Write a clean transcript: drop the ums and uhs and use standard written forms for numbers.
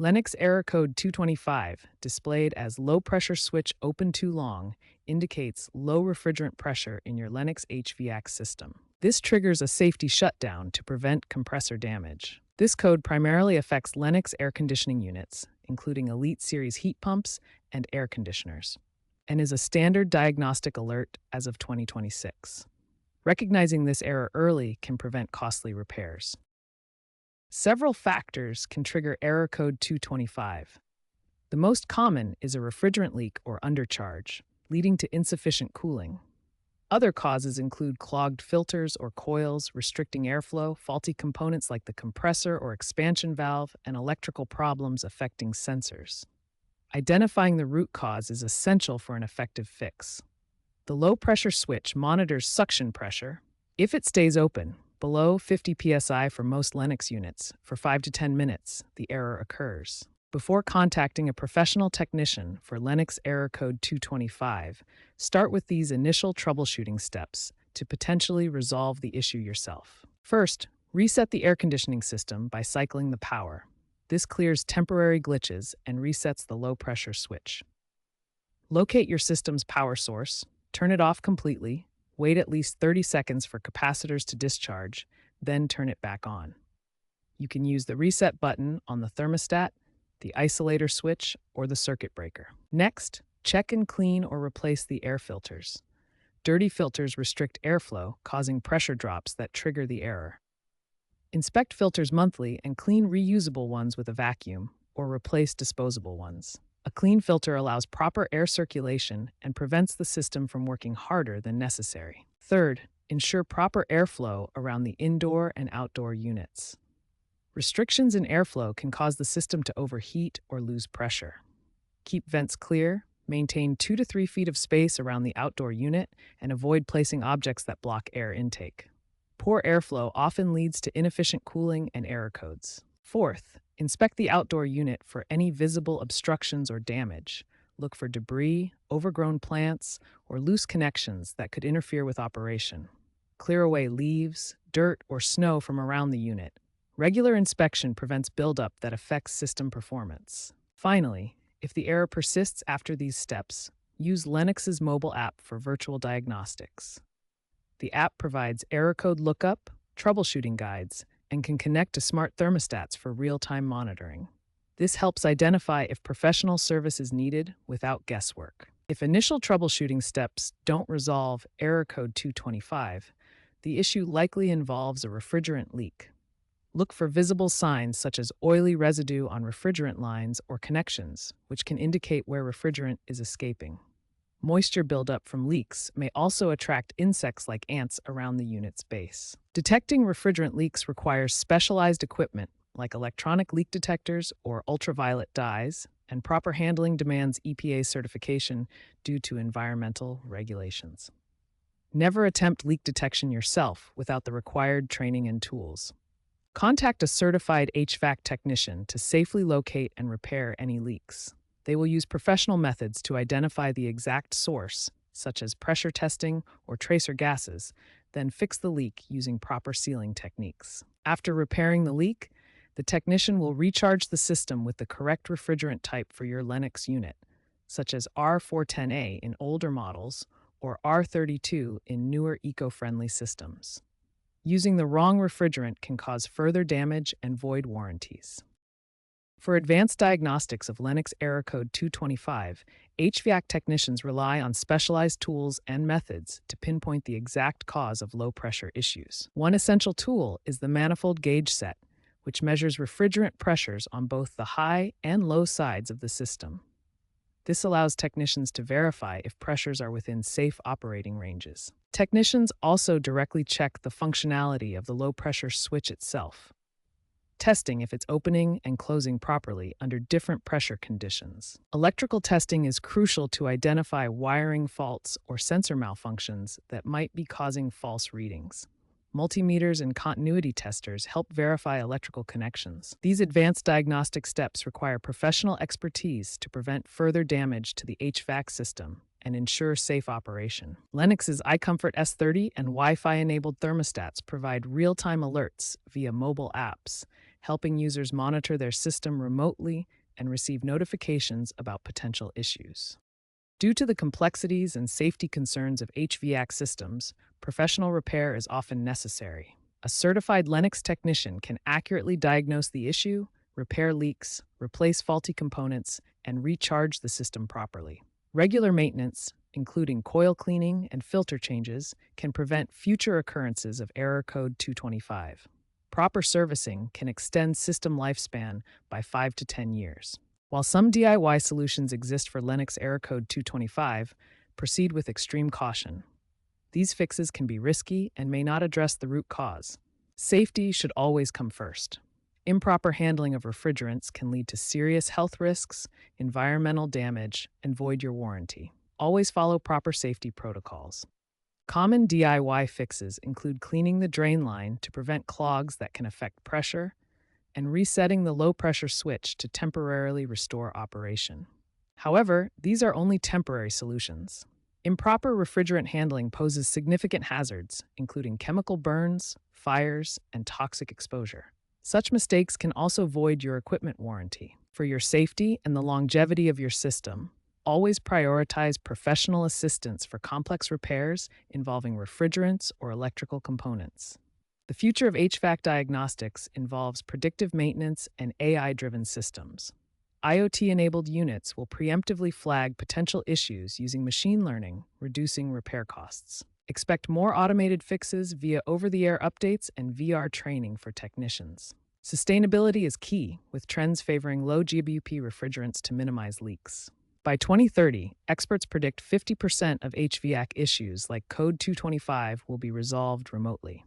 Lennox Error Code 225, displayed as low pressure switch open too long, indicates low refrigerant pressure in your Lennox HVAC system. This triggers a safety shutdown to prevent compressor damage. This code primarily affects Lennox air conditioning units, including Elite Series heat pumps and air conditioners, and is a standard diagnostic alert as of 2026. Recognizing this error early can prevent costly repairs. Several factors can trigger Error Code 225. The most common is a refrigerant leak or undercharge, leading to insufficient cooling. Other causes include clogged filters or coils, restricting airflow, faulty components like the compressor or expansion valve, and electrical problems affecting sensors. Identifying the root cause is essential for an effective fix. The low-pressure switch monitors suction pressure. If it stays open, below 50 psi for most Lennox units, for 5 to 10 minutes, the error occurs. Before contacting a professional technician for Lennox Error Code 225, start with these initial troubleshooting steps to potentially resolve the issue yourself. First, reset the air conditioning system by cycling the power. This clears temporary glitches and resets the low-pressure switch. Locate your system's power source, turn it off completely, wait at least 30 seconds for capacitors to discharge, then turn it back on. You can use the reset button on the thermostat, the isolator switch, or the circuit breaker. Next, check and clean or replace the air filters. Dirty filters restrict airflow, causing pressure drops that trigger the error. Inspect filters monthly and clean reusable ones with a vacuum, or replace disposable ones. A clean filter allows proper air circulation and prevents the system from working harder than necessary. Third, ensure proper airflow around the indoor and outdoor units. Restrictions in airflow can cause the system to overheat or lose pressure. Keep vents clear, maintain 2 to 3 feet of space around the outdoor unit, and avoid placing objects that block air intake. Poor airflow often leads to inefficient cooling and error codes. Fourth, inspect the outdoor unit for any visible obstructions or damage. Look for debris, overgrown plants, or loose connections that could interfere with operation. Clear away leaves, dirt, or snow from around the unit. Regular inspection prevents buildup that affects system performance. Finally, if the error persists after these steps, use Lennox's mobile app for virtual diagnostics. The app provides error code lookup, troubleshooting guides, and can connect to smart thermostats for real-time monitoring. This helps identify if professional service is needed without guesswork. If initial troubleshooting steps don't resolve Error Code 225, the issue likely involves a refrigerant leak. Look for visible signs such as oily residue on refrigerant lines or connections, which can indicate where refrigerant is escaping. Moisture buildup from leaks may also attract insects like ants around the unit's base. Detecting refrigerant leaks requires specialized equipment like electronic leak detectors or ultraviolet dyes, and proper handling demands EPA certification due to environmental regulations. Never attempt leak detection yourself without the required training and tools. Contact a certified HVAC technician to safely locate and repair any leaks. They will use professional methods to identify the exact source, such as pressure testing or tracer gases, then fix the leak using proper sealing techniques. After repairing the leak, the technician will recharge the system with the correct refrigerant type for your Lennox unit, such as R410A in older models or R32 in newer eco-friendly systems. Using the wrong refrigerant can cause further damage and void warranties. For advanced diagnostics of Lennox Error Code 225, HVAC technicians rely on specialized tools and methods to pinpoint the exact cause of low-pressure issues. One essential tool is the manifold gauge set, which measures refrigerant pressures on both the high and low sides of the system. This allows technicians to verify if pressures are within safe operating ranges. Technicians also directly check the functionality of the low-pressure switch itself, testing if it's opening and closing properly under different pressure conditions. Electrical testing is crucial to identify wiring faults or sensor malfunctions that might be causing false readings. Multimeters and continuity testers help verify electrical connections. These advanced diagnostic steps require professional expertise to prevent further damage to the HVAC system and ensure safe operation. Lennox's iComfort S30 and Wi-Fi-enabled thermostats provide real-time alerts via mobile apps, helping users monitor their system remotely and receive notifications about potential issues. Due to the complexities and safety concerns of HVAC systems, professional repair is often necessary. A certified Lennox technician can accurately diagnose the issue, repair leaks, replace faulty components, and recharge the system properly. Regular maintenance, including coil cleaning and filter changes, can prevent future occurrences of error code 225. Proper servicing can extend system lifespan by 5 to 10 years. While some DIY solutions exist for Lennox error code 225, proceed with extreme caution. These fixes can be risky and may not address the root cause. Safety should always come first. Improper handling of refrigerants can lead to serious health risks, environmental damage, and void your warranty. Always follow proper safety protocols. Common DIY fixes include cleaning the drain line to prevent clogs that can affect pressure, and resetting the low-pressure switch to temporarily restore operation. However, these are only temporary solutions. Improper refrigerant handling poses significant hazards, including chemical burns, fires, and toxic exposure. Such mistakes can also void your equipment warranty. For your safety and the longevity of your system, always prioritize professional assistance for complex repairs involving refrigerants or electrical components. The future of HVAC diagnostics involves predictive maintenance and AI-driven systems. IoT-enabled units will preemptively flag potential issues using machine learning, reducing repair costs. Expect more automated fixes via over-the-air updates and VR training for technicians. Sustainability is key, with trends favoring low GWP refrigerants to minimize leaks. By 2030, experts predict 50% of HVAC issues like Code 225 will be resolved remotely.